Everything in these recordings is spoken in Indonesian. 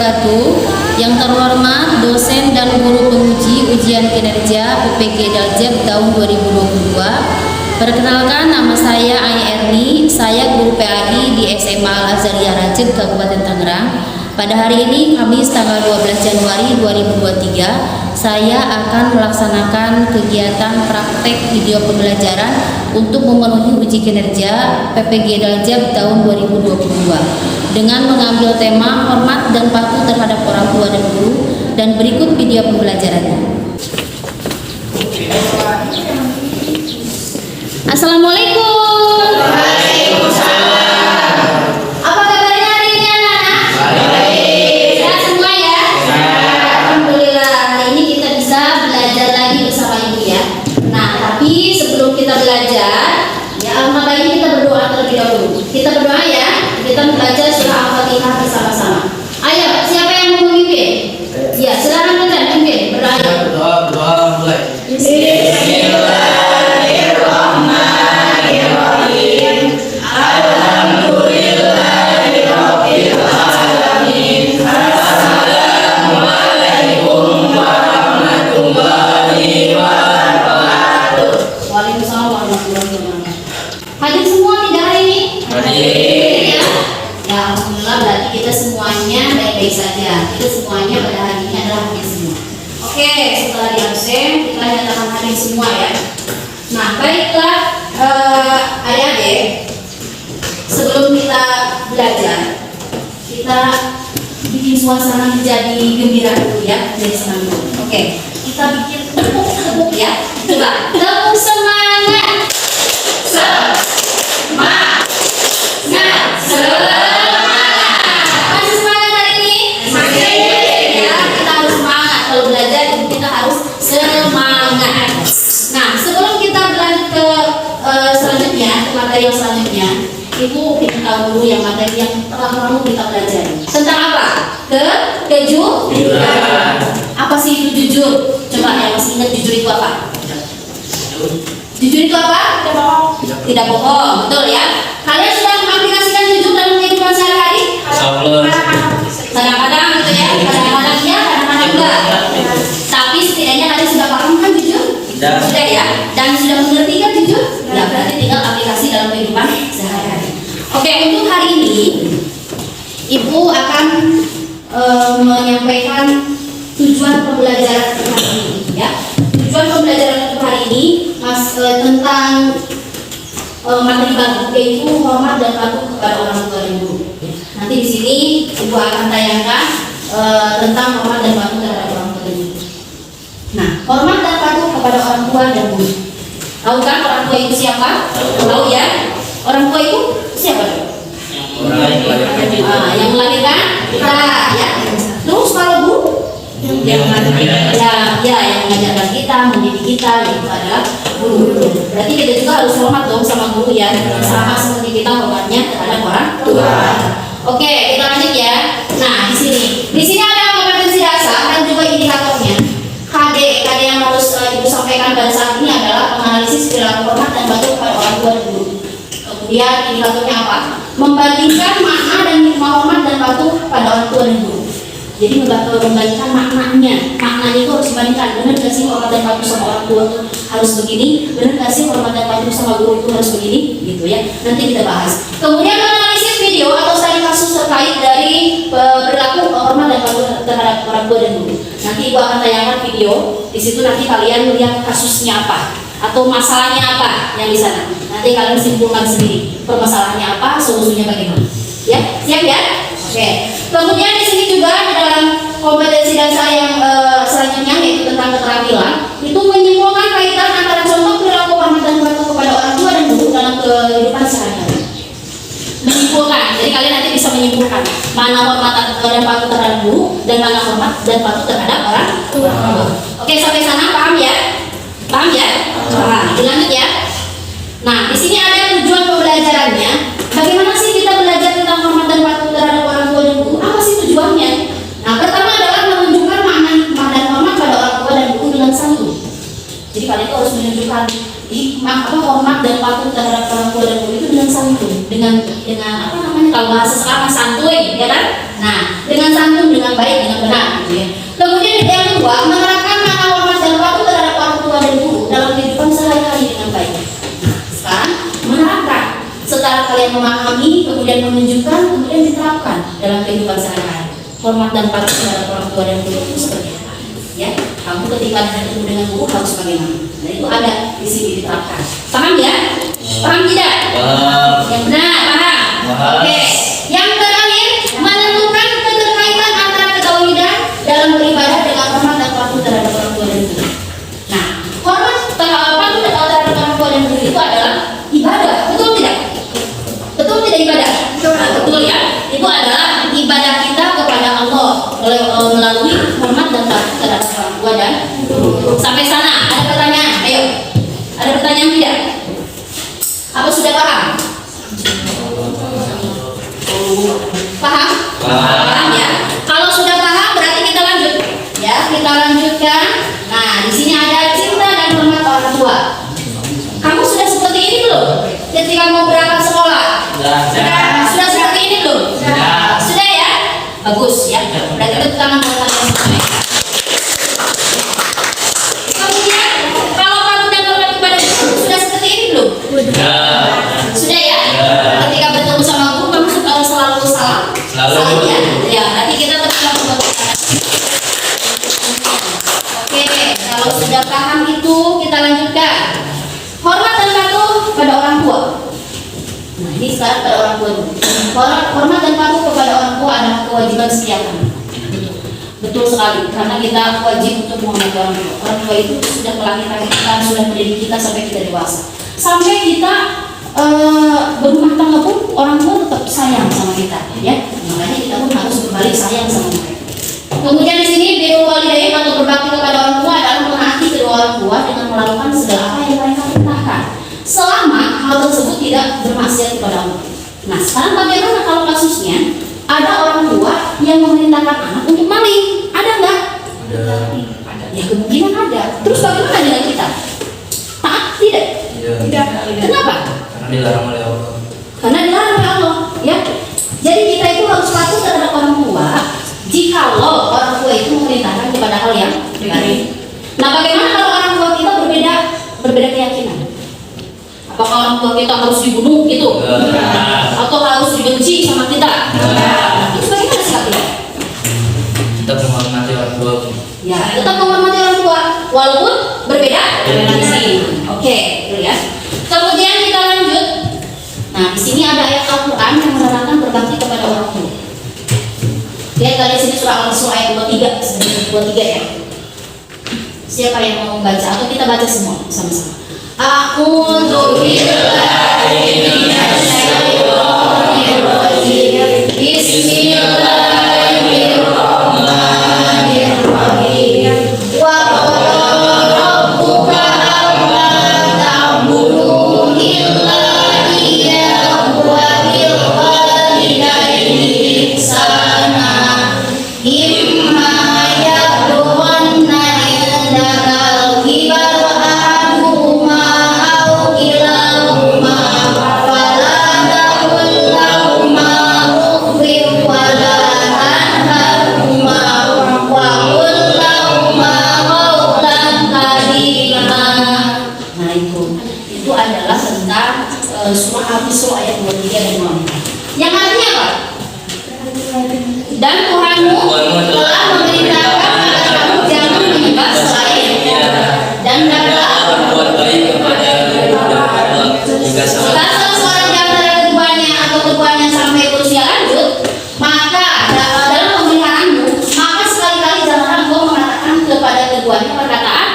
wabarakatuh. Yang terhormat dosen dan guru penguji ujian kinerja PPG Daljab tahun 2022. Perkenalkan, nama saya Ai Erni, saya guru PAI di SMA Al Azhariyah Racet, Kabupaten Tangerang. Pada hari ini, Kamis tanggal 12 Januari 2023, saya akan melaksanakan kegiatan praktek video pembelajaran untuk memenuhi uji kinerja PPG Daljab tahun 2022 dengan mengambil tema hormat dan patuh terhadap orang tua dan guru, dan berikut video pembelajarannya. Assalamualaikum. Waalaikumsalam. Apa kabarnya hari ini anak-anak? Baik. Sehat semua ya? Alhamdulillah, hari ini kita bisa belajar lagi bersama ibu ya. Nah, tapi sebelum kita belajar, ya alhamdulillah ini kita berdoa terlebih dahulu. Kita berdoa ya. Kita membaca surah Al-Fatihah bersama-sama. Ayo, siapa yang mau memimpin? Ya, silakan kalian memimpin. Berdoa. Berdoa mulai. Hadir semua tidak hari ini? Hadir. Ya. Ya, alhamdulillah berarti kita semuanya baik-baik saja. Kita semuanya pada hari ini adalah hadir semua. Oke, setelah di absen kita nyatakan hadir semua ya. Nah, baiklah adik-adik, sebelum kita belajar, kita bikin suasana menjadi gembira dulu ya, jadi senang dulu. Oke, kita bikin tepuk ya. Coba, tepuk semangat. Semangat. Masih semangat hari ini? Masih. Ya, kita harus semangat kalau belajar, kita harus semangat. Nah, sebelum kita berlanjut ke selanjutnya, ke materi yang selanjutnya, Ibu ingin tahu dulu yang materi yang telah lalu kita pelajari. Tentang apa? Kejujuran. Apa sih itu jujur? Coba yang masih ingat jujur itu apa? Jujur itu apa? Tidak bohong, betul ya? Kalian sudah mengaplikasikan jujur dalam kehidupan sehari-hari? Kadang-kadang gitu ya, kadang-kadang iya, kadang-kadang enggak. Tapi setidaknya kalian sudah paham kan jujur? Sudah ya? Dan sudah mengerti kan jujur? Nah, berarti tinggal aplikasi dalam kehidupan sehari-hari. Oke, untuk hari ini Ibu akan menyampaikan tujuan pembelajaran untuk hari ini ya. Tujuan pembelajaran untuk hari ini tentang materi baru, yaitu hormat dan patuh kepada orang tua dan guru. Nanti di sini Ibu akan tayangkan tentang hormat dan patuh terhadap orang tua dan guru. Nah, hormat dan patuh kepada orang tua dan guru. Tahu kan orang tua itu siapa? Tahu ya? Orang tua itu siapa? Yang melahirkan kita ya. Terus kalau guru yang mengajarkan kita, mendidik kita, itu adalah guru. Berarti kita juga harus hormat dong sama guru ya, sama seperti kita hormatnya terhadap orang tua. Oke, kita lanjut ya. Nah, di sini ada kompetensi dasar dan juga indikatornya. KD yang harus Ibu sampaikan pada saat ini adalah menganalisis perilaku hormat dan patuh kepada orang tua dan guru. Kemudian indikatornya apa? Membandingkan makna dan hikmah hormat dan patuh pada orang tua dan guru. Jadi membandingkan maknanya itu harus dibandingkan. Benar nggak sih hormat dan patuh sama orang tua itu harus begini? Benar nggak sih hormat dan patuh sama guru itu harus begini? Gitu ya. Nanti kita bahas. Kemudian menganalisis video atau studi kasus terkait dari perilaku hormat dan patuh terhadap orang tua dan guru. Nanti Ibu akan tayangkan video. Di situ nanti kalian melihat kasusnya apa atau masalahnya apa yang di sana. Nanti kalian simpulkan sendiri permasalahannya apa, solusinya bagaimana. Ya, siap ya? Oke. Kemudian di sini juga di dalam kompetensi dasar yang selanjutnya yaitu tentang keterampilan, itu menyimpulkan kaitan antara contoh perilaku hormat dan patuh kepada orang tua dan guru dalam kehidupan sehari-hari. Menyimpulkan, jadi kalian nanti bisa menyimpulkan mana hormat dan patuh terhadap guru dan mana hormat dan patuh terhadap orang tua. Oke, sampai sana paham ya? Paham ya? Nah, dilanjut ya. Nah, di sini ada tujuan pembelajarannya. Bagaimana sih kita belajar tentang hormat dan patuh terhadap orang tua dan guru? Apa sih tujuannya? Nah, pertama adalah menunjukkan makna hikmah dan hormat pada orang tua dan guru dengan santun. Jadi kalian itu harus menunjukkan hikmah hormat dan patuh terhadap orang tua dan guru itu dengan santun, dengan apa namanya kalau bahasa sekarang santuy, ya kan? Nah, dengan santun, dengan baik, dengan benar, gitu ya. Kemudian yang kedua, menerapkan makna hormat dan patuh terhadap orang tua dan guru dalam kehidupan sehari-hari dengan baik. Nah, sekarang menerapkan setelah kalian memahami, kemudian menunjukkan, kemudian diterapkan dalam kehidupan sehari-hari. Hormat dan patuh terhadap orang tua dan guru itu seperti apa? Ya, kamu ketika bertemu dengan guru harus bagaimana? Nah, itu ada di sini diterapkan. Paham ya? Paham tidak? Paham. Yang benar, paham? Paham. Oke. Yang terakhir, menentukan keterkaitan antara ketauhidan dalam beribadah dengan hormat dan patuh terhadap orang tua dan guru. Nah, hormat patuh terhadap orang tua dan guru itu adalah ibadah, betul tidak? Betul tidak ibadah? Nah, betul ya. Itu adalah ibadah kita kepada Allah melalui hormat dan patuh terhadap orang tua dan guru. Sampai sana ada pertanyaan? Ayo. Ada pertanyaan tidak? Apa sudah paham? Paham? Paham ya. Kalau sudah paham berarti kita lanjut. Ya, kita lanjutkan. Nah, di sini ada cinta dan hormat orang tua. Kamu sudah seperti ini belum? Ketika mau berangkat sekolah? Sudah seperti ini belum? Sudah ya? Bagus ya. Berarti tepuk tangan buat kalian semua. Kemudian, kalau kamu dan hormat kepada guru sudah seperti ini belum? Sudah ya? Ketika bertemu sama guru kamu selalu salam. Salam ya. Ya, nanti kita tetap membuat. Oke, kalau sudah paham itu kita lanjutkan. Hormat dan patuh pada orang tua. Nah, ini sekarang pada orang tua dulu. Hormat dan patuh kepada orang tua adalah kewajiban setiap anak. Betul sekali, karena kita wajib untuk menghormati orang tua. Orang tua itu sudah melahirkan kita, sudah mendidik kita sampai kita dewasa. Sampai kita berumah tangga pun orang tua tetap sayang sama kita, ya. Makanya kita pun harus berbalik sayang sama mereka. Kemudian di sini birrul walidain atau berbakti kepada orang tua adalah menaati kedua orang tua dengan melakukan segala apa yang mereka perintahkan, selama hal tersebut tidak bermaksiat kepada Allah. Nah, sekarang bagaimana kalau kasusnya ada orang tua yang memerintahkan anak untuk maling? Ada nggak? Ada. Ya kemungkinan ada. Terus bagaimana dengan kita? Taat tidak? Tidak. Kenapa? Dilarang oleh Allah. Karena dilarang oleh Allah, ya. Jadi kita itu harus patuh terhadap orang tua jikalau orang tua itu memerintahkan kepada hal yang baik. Nah, bagaimana kalau orang tua kita berbeda keyakinan? Apakah orang tua kita harus dibunuh gitu? Atau harus dibenci sama kita? Itu bagaimana sikap kita? Kita menghormati orang tua. Ya, tetap menghormati orang tua walaupun berbeda visi. Oke, itu ya. Kemudian kita lanjut. Nah, di sini ada ayat Al-Qur'an yang menerangkan berbakti kepada orang tua. Lihat tadi sini surah Al-Isra ayat 23 ya. Siapa yang mau membaca atau kita baca semua sama-sama? A'udzu billahi minasyaitonir rajim. Bismillahirrahmanirrahim. Wa qala rabbuka alla ta'budu illa iyyahu wa bil walidayni ihsana. Imma yablughanna indakal kibar ahaduhuma aw kilahuma fala taqul lahuma uffin wa la tanharhuma wa qul lahuma qawlan karima. Nah, itu adalah tentang surah Al-Isra ayat 23 dan 24. Yang artinya apa? Dan Tuhanmu telah memerintahkan kepada kamu jangan menyembah selain dan hendaklah berbuat baik kepada jika salah. jika seorang di antara keduanya atau keduanya sampai berusia lanjut, maka dalam pemeliharaanmu, maka sekali-kali janganlah engkau mengatakan kepada keduanya perkataan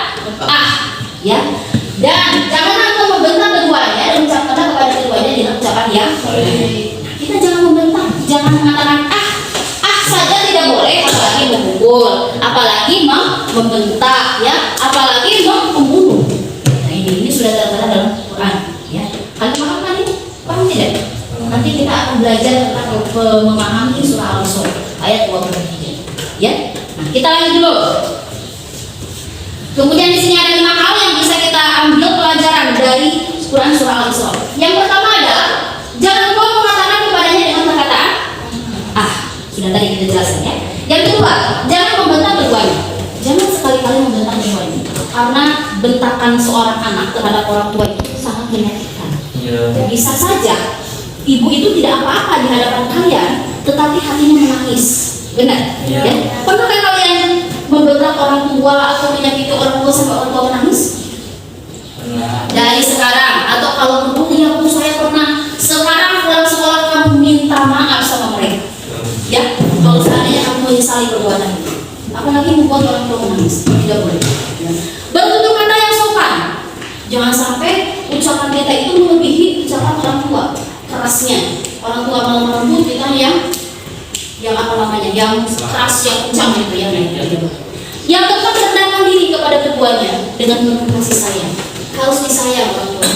ya, dan janganlah engkau membentak keduanya dan ucapkanlah kepada keduanya dengan ucapan yang kita jangan membentak, jangan mengatakan saja tidak boleh, apalagi memukul, apalagi membentak, ya, apalagi membunuh. Nah, ini sudah tertera dalam Quran, ya. Kalian paham kan ini? Paham tidak? Nanti kita akan belajar tentang memahami surah Al-Isra ayat 23. Ya. Nah, kita lanjut dulu. Kemudian di sini ada 5 hal yang bisa kita ambil pelajaran dari Quran surah Al-Isra. Yang pertama adalah jangan kau mengatakan kepadanya dengan perkataan kedua, jangan membentak keduanya. Jangan sekali-kali membentak keduanya. Karena bentakan seorang anak terhadap orang tua itu sangat menyakitkan. Iya. Bisa saja ibu itu tidak apa-apa di hadapan kalian, tetapi hatinya menangis. Benar? Iya. Ya? Pernahkah kalian membentak orang tua atau menyakiti orang tua sampai orang tua menangis? Pernah. Dari sekarang, atau kalau menurut ya aku saya pernah, sekarang pulang sekolah kamu minta maaf sama mereka. Ya, kalau seandainya kamu menyesali perbuatan itu, apalagi membuat orang tua menangis, tidak boleh. Ya. Bertutur kata yang sopan. Jangan sampai ucapan kita itu melebihi ucapan orang tua. Kerasnya, orang tua malah merembut kita yang apa namanya, yang keras, yang kencang gitu ya. Yang keempat, rendahkan diri kepada keduanya dengan penuh kasih sayang. Harus disayang orang tua.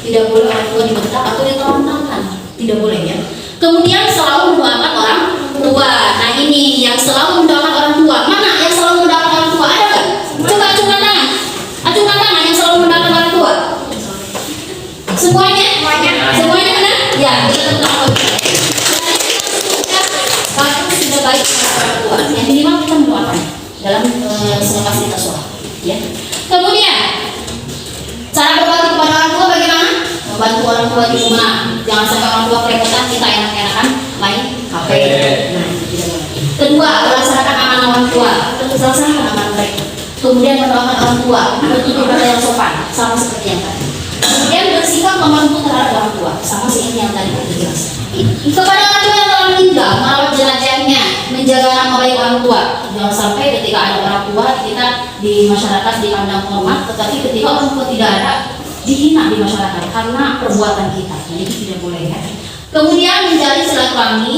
Tidak boleh orang tua dibentak atau diterlantarkan. Tidak boleh ya. Kemudian selalu mendoakan orang tua. Nah ini yang selalu mendoakan orang tua. Mana yang selalu mendoakan orang tua? Ada nggak? Coba acungkan tangan. Acungkan tangan yang selalu mendoakan orang tua. Semuanya? Semuanya benar? Ya, kita tentang bagus sudah baik kepada orang tua. Yang minimal kita mendoakan dalam selepas kita sholat. Ya. Kemudian cara berbakti kepada orang tua bagaimana? Membantu orang tua di rumah. Jangan sampai orang tua kerepotan, kita enak-enakan main HP. Nah, itu tidak boleh. Kedua, melaksanakan amanah orang tua. Tentu laksanakan amanah mereka. Kemudian mendoakan orang tua, bertutur kata yang sopan, sama seperti yang tadi. Kemudian bersikap membantu terhadap orang tua, sama seperti yang tadi kita jelaskan. Kepada orang tua yang telah meninggal, merawat jenazahnya, menjaga nama baik orang tua. Jangan sampai ketika ada orang tua kita di masyarakat dipandang hormat, tetapi ketika orang tua tidak ada, dihina di masyarakat karena perbuatan kita. Nah, itu tidak boleh ya. Kemudian menjalin silaturahmi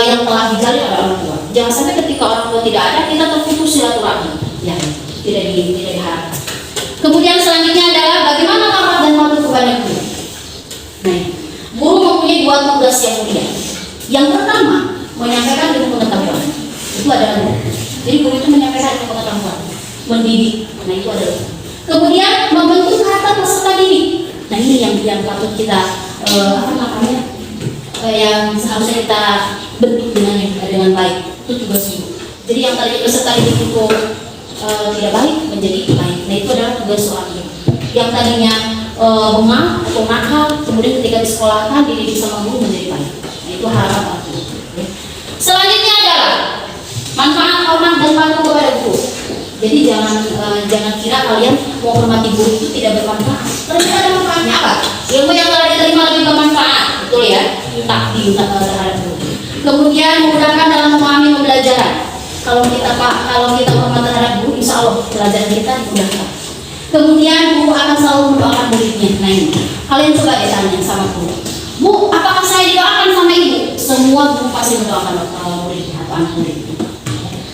yang telah dijalin oleh orang tua. Jangan sampai ketika orang tua tidak ada, kita terputus silaturahmi. Ya, tidak diharapkan. Kemudian selanjutnya adalah bagaimana hormat dan patuh kepada guru. Nah, guru mempunyai dua tugas yang mulia. Yang pertama, menyampaikan ilmu pengetahuan. Itu adalah guru. Jadi guru itu menyampaikan ilmu pengetahuan, mendidik. Nah, itu adalah. Kemudian membentuk karakter peserta didik. Nah, ini yang patut kita yang seharusnya kita bentuk dengan baik. Itu tugas guru. Jadi yang tadi peserta didik itu tidak baik menjadi baik. Nah, itu adalah tugas seorang guru. Yang tadinya bengah atau nakal, kemudian ketika disekolahkan dididik sama guru menjadi baik. Nah, itu harapan aku. Selanjutnya adalah manfaat hormat dan patuh kepada guru. Jadi jangan kira kalian mau hormati guru itu tidak bermanfaat. Ternyata ada manfaatnya apa? Ilmu yang telah diterima lebih bermanfaat, betul ya? Takdir terhadap guru. Kemudian memudahkan dalam memahami pembelajaran. Kalau kita hormat terhadap guru, insya Allah pelajaran kita dimudahkan. Kemudian guru akan selalu mendoakan muridnya. Nah ini, kalian coba deh tanya sama guru. Bu, apakah saya didoakan sama ibu? Semua guru pasti mendoakan muridnya atau anak muridnya.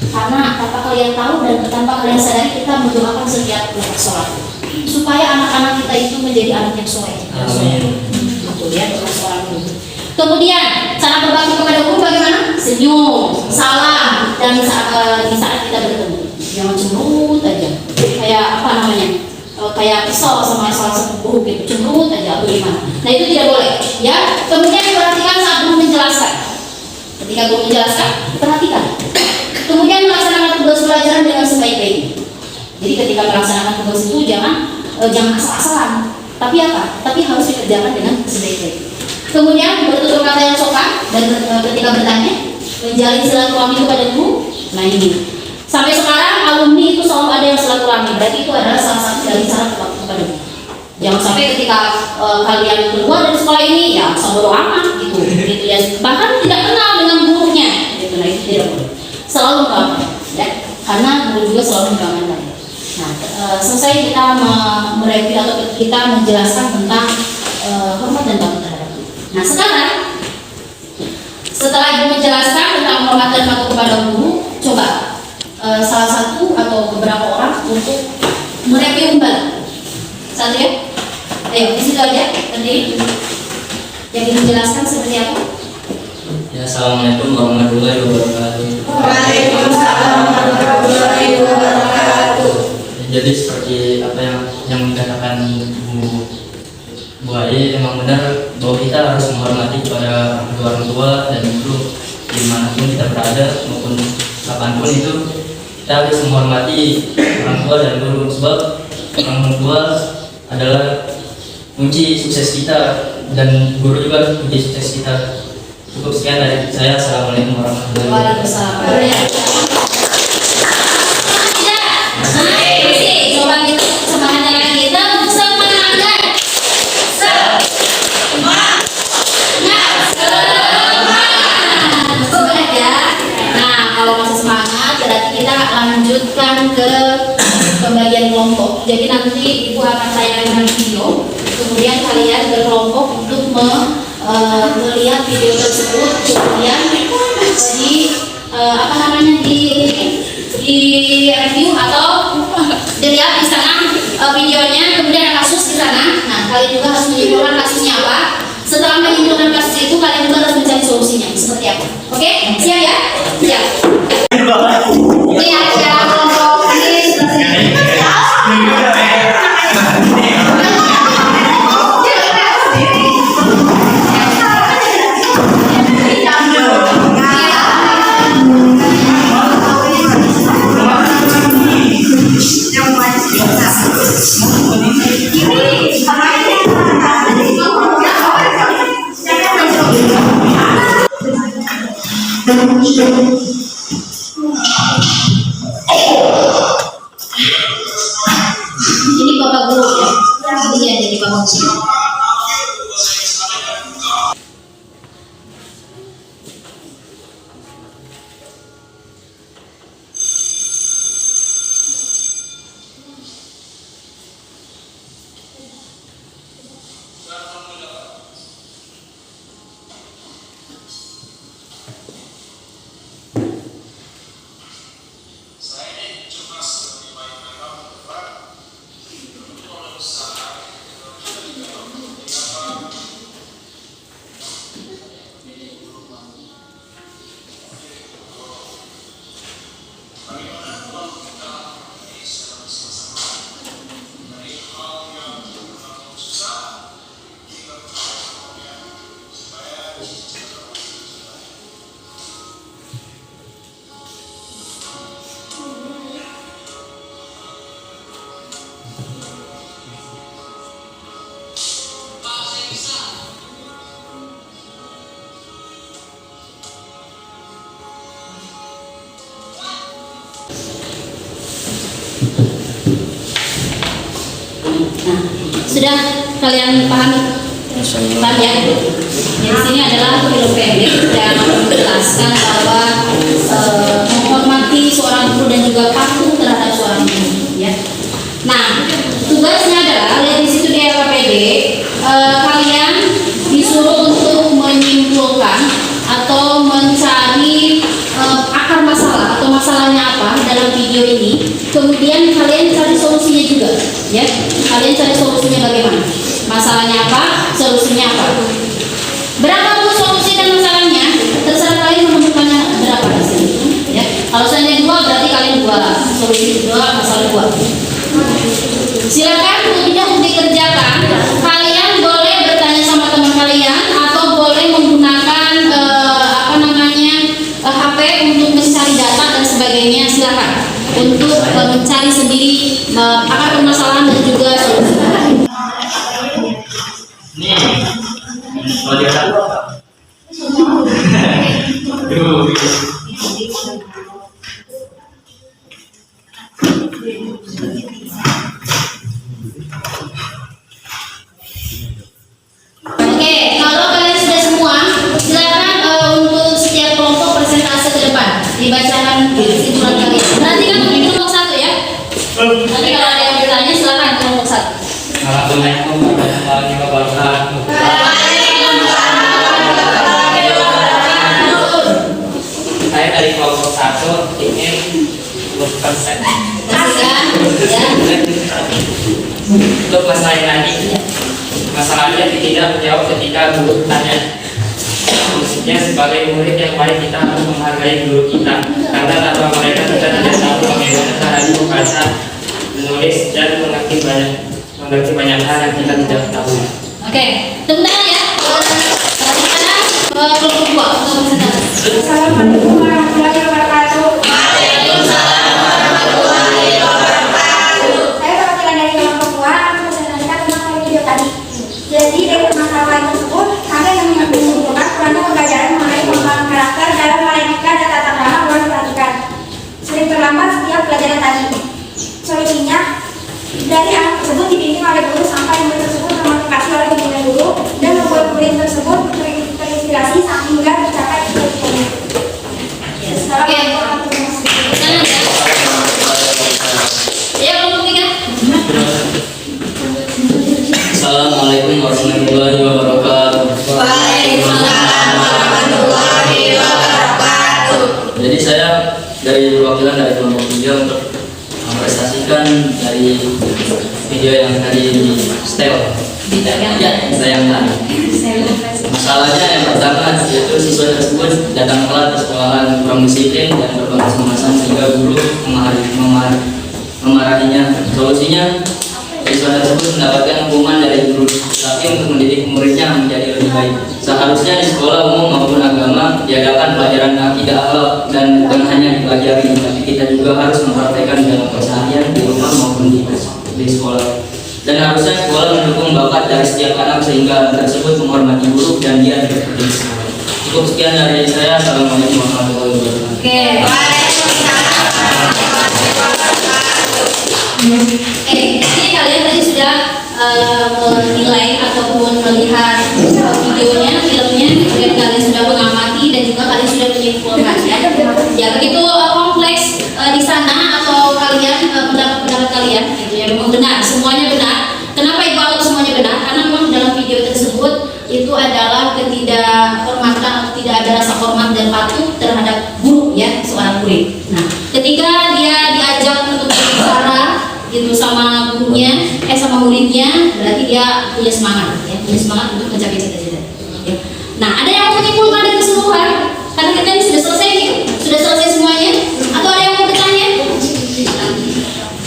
Karena tanpa kalian tahu dan tanpa kalian sadari kita mendoakan setiap sholat supaya anak-anak kita itu menjadi anak yang soleh. Betul ya, seorang guru. Kemudian cara berbakti kepada guru bagaimana? Senyum, salam, dan di saat kita bertemu jangan cemberut aja. Kayak apa namanya? Kayak kesal sama salah satu guru gitu, cemberut aja atau gimana? Nah itu tidak boleh. Ya. Kemudian diperhatikan saat guru menjelaskan. Ketika guru menjelaskan, perhatikan. Kemudian melaksanakan tugas pelajaran dengan sebaik-baiknya. Jadi ketika melaksanakan tugas itu jangan asal-asalan. Tapi apa? Tapi harus dikerjakan dengan sebaik-baiknya. Kemudian bertutur kata yang sopan dan ketika bertanya menjalin silaturahmi kepada guru. Nah ini sampai sekarang alumni itu selalu ada yang silaturahmi. Berarti itu adalah salah satu dari cara berbakti kepada guru. Jangan sampai ketika kalian keluar dari sekolah ini ya sama amat gitu ya. Bahkan tidak kenal dengan gurunya. Gitu. Nah itu tidak boleh. Selalu mendoakan ya, karena guru juga selalu mendoakan kalian. Nah, selesai kita mereview atau kita menjelaskan tentang hormat dan patuh terhadap guru. Nah, sekarang setelah ibu menjelaskan tentang hormat dan patuh kepada guru, coba salah satu atau beberapa orang untuk mereview kembali. Satu ya, ayo di situ aja terdiri. Yang ingin menjelaskan seperti apa? Ya, assalamualaikum warahmatullahi wabarakatuh. Waalaikumsalam warahmatullahi wabarakatuh. Jadi seperti apa yang dikatakan Bu Ayi, memang benar bahwa kita harus menghormati kepada orang tua dan guru dimanapun kita berada maupun kapanpun itu kita harus menghormati orang tua dan guru, sebab orang tua adalah kunci sukses kita dan guru juga kunci sukses kita. Cukup sekian dari saya. Assalamualaikum warahmatullahi wabarakatuh. Waalaikumsalam. Coba kita semangatnya lagi. Semangat. Semangat ya. Nah, kalau masih semangat berarti kita lanjutkan ke pembagian kelompok. Jadi nanti ibu akan tayangkan video, kemudian kalian berkelompok untuk melihat video tersebut, kemudian di review atau dilihat di sana videonya, kemudian ada kasus di sana. Nah, kalian juga harus menyimpulkan kasusnya apa. Setelah menyimpulkan kasus itu, kalian juga harus mencari solusinya seperti apa. Oke, siap ya? Siap. Ini acara kelompok ini. Ini bapak guru ya. Iya, jadi bapak guru. Sudah kalian pahami? Paham ya? Di sini adalah film pendek yang menjelaskan bahwa menghormati seorang guru dan juga patuh terhadap seorang guru. Ya. Nah, tugasnya adalah lihat di situ di LKPD, kalian disuruh untuk menyimpulkan atau mencari akar masalah atau masalahnya apa dalam video ini. Kemudian kalian cari solusinya juga, ya. Kalian cari solusinya bagaimana? Masalahnya apa? Solusinya apa? Berapa pun solusi dan masalahnya, terserah kalian menemukannya berapa di sini. Ya. Kalau seandainya 2, berarti kalian 2 solusi 2, masalah 2. Silakan untuk dikerjakan. Kalian boleh bertanya sama teman kalian atau boleh menggunakan HP untuk mencari data dan sebagainya. Silakan untuk mencari sendiri akar permasalahan dan juga solusi. Nih, kalau dia tahu. Oke, kalau kalian sudah semua, silakan untuk setiap kelompok persentase ke depan dibacakan kesimpulan kalian. Perhatikan untuk kelompok 1 ya. Nanti kalau ada yang bertanya silakan kelompok 1. Assalamualaikum warahmatullahi wabarakatuh. Saya dari kelompok 1 ingin berpesan untuk masalah yang tadi. Masalahnya tidak menjawab ketika guru tanya. Maksudnya sebagai murid yang baik kita harus menghargai guru kita, karena tanpa mereka kita tidak tahu bagaimana cara membaca, menulis dan mengerti banyak hal yang kita tidak tahu. Oke, tepuk tangan ya. Kelompok 2 untuk persentase. Assalamualaikum warahmatullahi wabarakatuh. Dari anak tersebut dibimbing oleh guru sampai murid tersebut termotivasi oleh bimbingan guru dan membuat murid tersebut terinspirasi sehingga mencapai cita-citanya. Oke. Ya, kelompok 3. Assalamualaikum warahmatullahi wabarakatuh. Waalaikumsalam warahmatullahi wabarakatuh. Jadi saya dari perwakilan dari kelompok 3 untuk mempresentasikan dari video yang tadi di setel. Ya, ditayangkan. Masalahnya yang pertama yaitu siswa tersebut datang telat ke sekolahan, kurang disiplin dan berpengalaman sehingga guru memarahinya. Solusinya, siswa tersebut mendapatkan hukuman dari guru, tapi untuk mendidik muridnya menjadi lebih baik. Seharusnya di sekolah umum maupun agama diadakan pelajaran akidah akhlak dan bukan hanya dipelajari, tapi kita juga harus mempraktekkan dalam keseharian di rumah maupun di sekolah. Dan harusnya sekolah mendukung bakat dari setiap anak sehingga anak tersebut menghormati guru dan dia bekerja di sekolah. Cukup sekian dari saya. Assalamualaikum warahmatullahi wabarakatuh. Oke. Ini kalian tadi sudah menilai ataupun melihat videonya, filmnya, kemudian kalian sudah mengamati dan juga kalian sudah menyimpulkan ya. Ya begitu kompleks di sana atau kalian pendapat kalian gitu ya, memang benar, semuanya benar. Kenapa Ibu Alok semuanya benar? Karena memang dalam video tersebut itu adalah ketidakhormatan atau tidak ada rasa hormat dan patuh terhadap guru ya, seorang murid. Nah, ketika dia diajak untuk berbicara gitu sama gurunya, sama muridnya, berarti dia punya semangat ya, punya semangat untuk mencapai cita-cita. Ya. Nah, ada yang mau menyimpulkan dari keseluruhan? Karena kita ini sudah selesai nih, sudah selesai semuanya. Atau ada yang mau bertanya?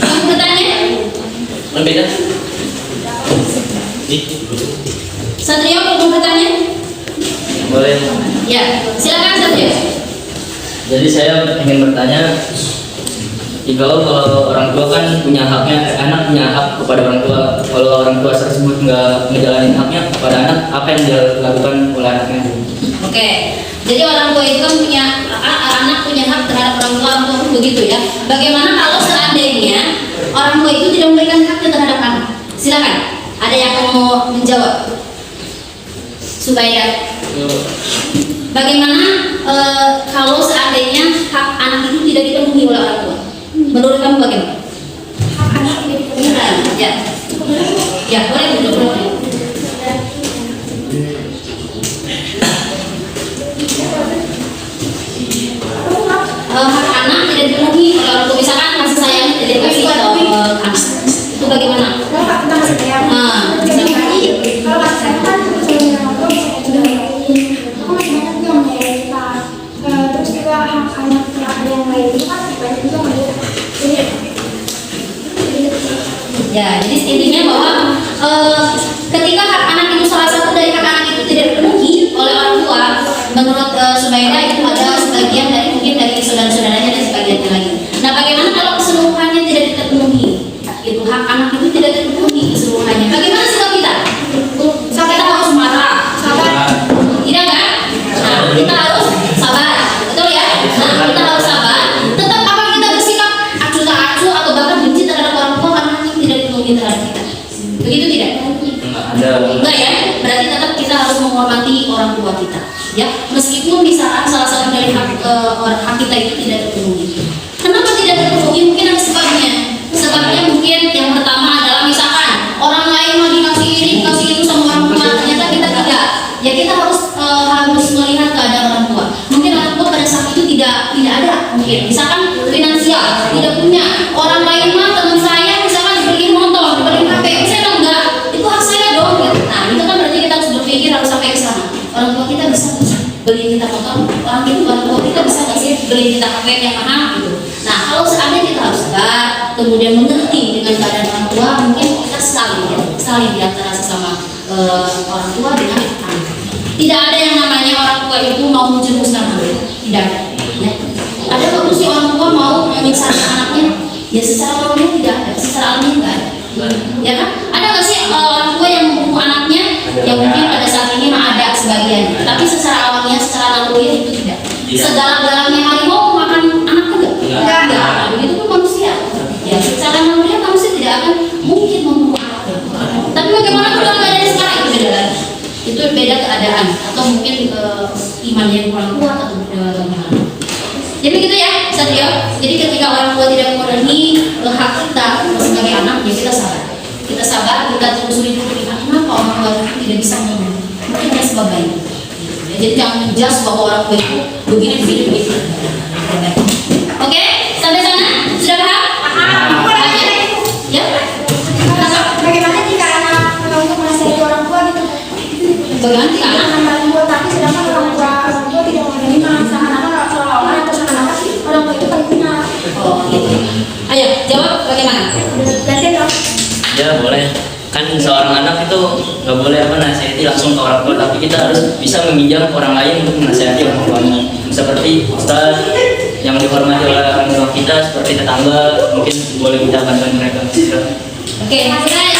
Mau bertanya? Berbeda? Satrio mau bertanya? Boleh. Ya, silakan Satrio. Jadi saya ingin bertanya, kalau orang tua kan punya haknya, anak punya hak kepada orang tua. Kalau orang tua tersebut nggak ngejalanin haknya kepada anak, apa yang dilakukan oleh anaknya? Oke, jadi orang tua itu kan punya anak punya hak terhadap orang tua pun begitu ya. Bagaimana kalau seandainya orang tua itu tidak memberikan haknya terhadap anak? Silakan. Ada yang mau menjawab? Supaya bagaimana kalau seandainya hak anak itu tidak dipenuhi oleh orang tua? Menurut kamu bagaimana? Hak anak tidak dipenuhi. Ya, ya boleh. Hak anak tidak dipenuhi oleh orang tua, misalkan kasih sayangnya tidak dikasih ke anak, itu bagaimana? Kalau hak tentang kasih sayang. Jadi kalau kasih sayang kan sebenarnya aku masih banyak juga menyayangi kita. Terus juga hak anak yang ada yang lain itu kan banyak juga menurut. Ya, jadi intinya bahwa ketika hak anak itu salah satu dari hak anak itu tidak dipenuhi oleh orang tua, menurut Subaida itu ada sebagian dari mungkin dari saudara-saudaranya dan sebagiannya lagi. Nah, bagaimana kalau keseluruhannya tidak terpenuhi? Itu hak anak itu tidak terpenuhi keseluruhannya. Bagaimana sikap kita? Kita harus marah, sabar, tidak kan? Nah, kita harus sabar, betul ya? Nah, kita harus sabar. Tetap apa kita bersikap acuh tak acuh atau bahkan benci terhadap orang tua karena hak yang tidak dipenuhi terhadap kita? Begitu tidak? Enggak ya? Berarti tetap kita harus menghormati orang tua kita. Ya, meskipun di saat salah satu dari hak kita itu tidak terpenuhi. Kenapa tidak terpenuhi? Mungkin ada sebabnya. Sebabnya mungkin yang pertama adalah misalkan orang lain mau dikasih ini, dikasih itu sama orang tua, ternyata kita tidak. Ya kita harus melihat keadaan orang tua. Mungkin orang tua pada saat itu tidak ada. Mungkin misalkan finansial tidak punya. Orang lain mah teman saya misalkan dibeliin motor, dibeliin HP, saya bilang enggak. Itu hak saya dong. Nah itu kan berarti kita harus berpikir harus sampai ke sana. Orang tua kita bisa beli kita motor, orang tua kita bisa nggak sih beli kita HP yang mahal gitu. Nah kalau seandainya kita harus sabar, kemudian mengerti dengan keadaan orang tua, mungkin kita saling di antara sesama orang tua dengan anak. Tidak ada yang namanya orang tua itu mau menjerumuskan anak, tidak ada. Ya. Ada nggak sih orang tua mau menyiksa anaknya? Ya secara alamiah tidak ada, secara alamiah nggak ada. Ya kan? Ada nggak sih orang tua yang membunuh anaknya? Yang mungkin pada saat ini mah ada sebagian, tapi secara alamiah, secara naluriah itu tidak. Segala-galanya harimau makan anak enggak? Enggak. Begitu pun manusia. Ya, secara naluriah manusia tidak akan mungkin membunuh anaknya. Tapi bagaimana kalau nggak dari sekarang itu beda lagi. Itu beda keadaan atau mungkin iman yang kurang kuat atau bagaimana. Jadi begitu ya, Satrio. Jadi ketika orang tua tidak memenuhi hak kita sebagai anak, ya kita sabar. Kita sabar, kita telusuri dulu kenapa orang tua itu tidak bisa memenuhi. Mungkin ada sebabnya. Jadi jangan menjudge bahwa orang tua itu begini. Oke, sampai sana sudah paham? Paham. Ya. Bagaimana jika anak untuk menasihati orang tua gitu? Bagaimana jika anak? Anak paling buat tapi sedangkan orang tua tidak menerima, seakan-akan seolah-olah atau seakan-akan orang tua itu paling benar. Oh, gitu. Ayo jawab bagaimana? Gantian dong. Ya boleh. Kan seorang anak itu nggak boleh nasihati langsung ke orang tua, tapi kita harus bisa meminjam orang lain untuk menasihati orang tuanya. Seperti ustaz yang dihormati oleh orang tua kita, seperti tetangga, mungkin boleh kita bantu mereka. Oke, makasih.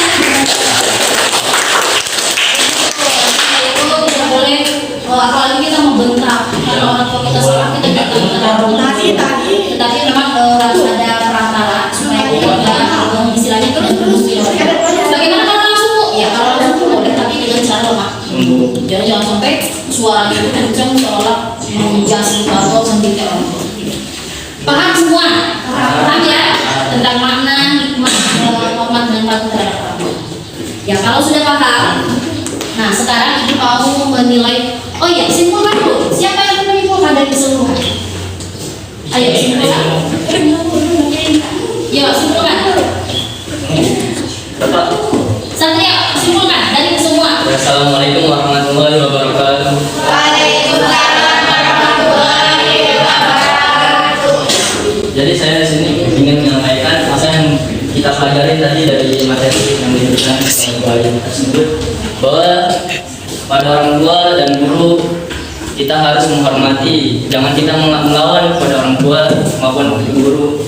Itu tidak boleh, apalagi kita membentak. Kalau orang tua kita salah, kita tidak tadi. Tetapi memang harus ada perantara supaya kita istilahnya terus. Bagaimana kalau langsung? Ya kalau langsung boleh, tapi dengan cara lemah. Jadi jangan sampai suaranya itu kencang seolah menjasi atau sendiri orang tua. Paham semua? Paham ya? Tentang makna, hikmah, hormat dan patuh terhadap orang tua. Ya kalau sudah paham, nah sekarang ibu mau menilai. Oh iya, simpulkan dulu. Siapa yang menyimpulkan dari keseluruhan? Ayo simpulkan. Ya simpulkan. Bapak. Satria, simpulkan dari semua. Assalamualaikum warahmatullahi wabarakatuh. Waalaikumsalam warahmatullahi wabarakatuh. Jadi saya di sini ingin menyampaikan apa yang kita pelajari tadi dari materi yang diberikan oleh tersebut, bahwa pada orang tua dan guru kita harus menghormati, jangan kita melawan pada orang tua maupun guru,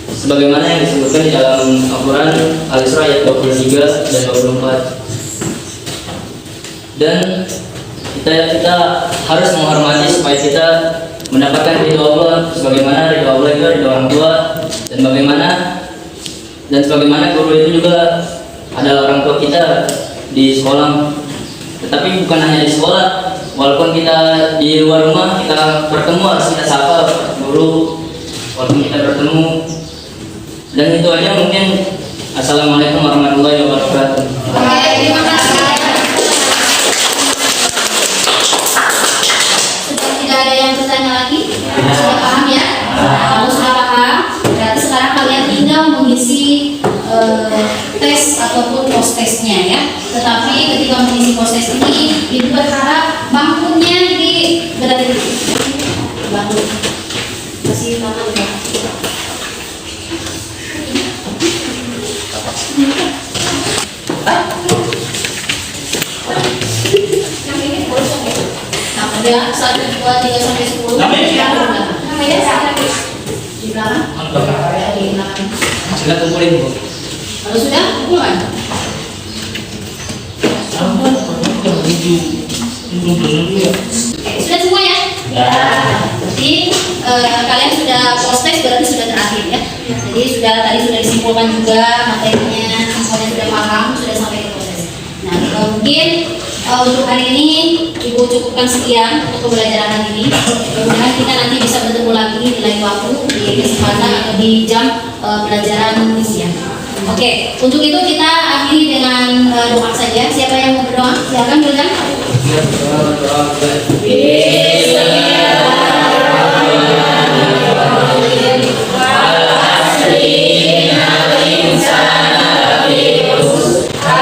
sebagaimana yang disebutkan di dalam Al-Quran Al-Isra ayat 23 dan 24. Dan kita harus menghormati supaya kita mendapatkan ridho Allah, sebagaimana ridho Allah itu ridho orang tua, dan sebagaimana guru itu juga adalah orang tua kita di sekolah. Tetapi bukan hanya di sekolah, walaupun kita di luar rumah kita bertemu harus kita sapa guru walaupun kita bertemu. Dan itu aja mungkin. Assalamualaikum warahmatullahi wabarakatuh. Waalaikumsalam. Sudah tidak ada yang bertanya lagi? Sudah paham ya? Kalau sudah paham, berarti sekarang kalian tinggal mengisi tes ataupun post-testnya ya. Tetapi ketika mengisi post-test ini, ibu berharap bangkunya ini berada di bangku. Kasih tangan ya. Nah, pada 1, 2, 3 sampai 10. Namanya di belakang. Di belakang. Sudah kumpulin Bu. Kalau sudah, kumpulkan. Sudah semua ya? Ya. Jadi kalian sudah proses berarti sudah terakhir ya. Jadi tadi sudah disimpulkan juga materinya, semuanya sudah paham, sudah sampai ke proses. Nah, mungkin untuk hari ini Ibu cukupkan sekian untuk pembelajaran hari ini. Mudah-mudahan kita nanti bisa bertemu lagi di lain waktu di kesempatan atau di jam pelajaran siang. Oke, untuk itu kita akhiri dengan doa saja. Siapa yang mau berdoa? Silakan Wildan.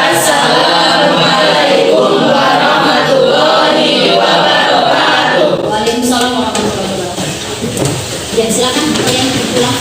Assalamualaikum warahmatullahi wabarakatuh. Waalaikumsalam warahmatullahi wabarakatuh. Ya, silakan kalian pulang.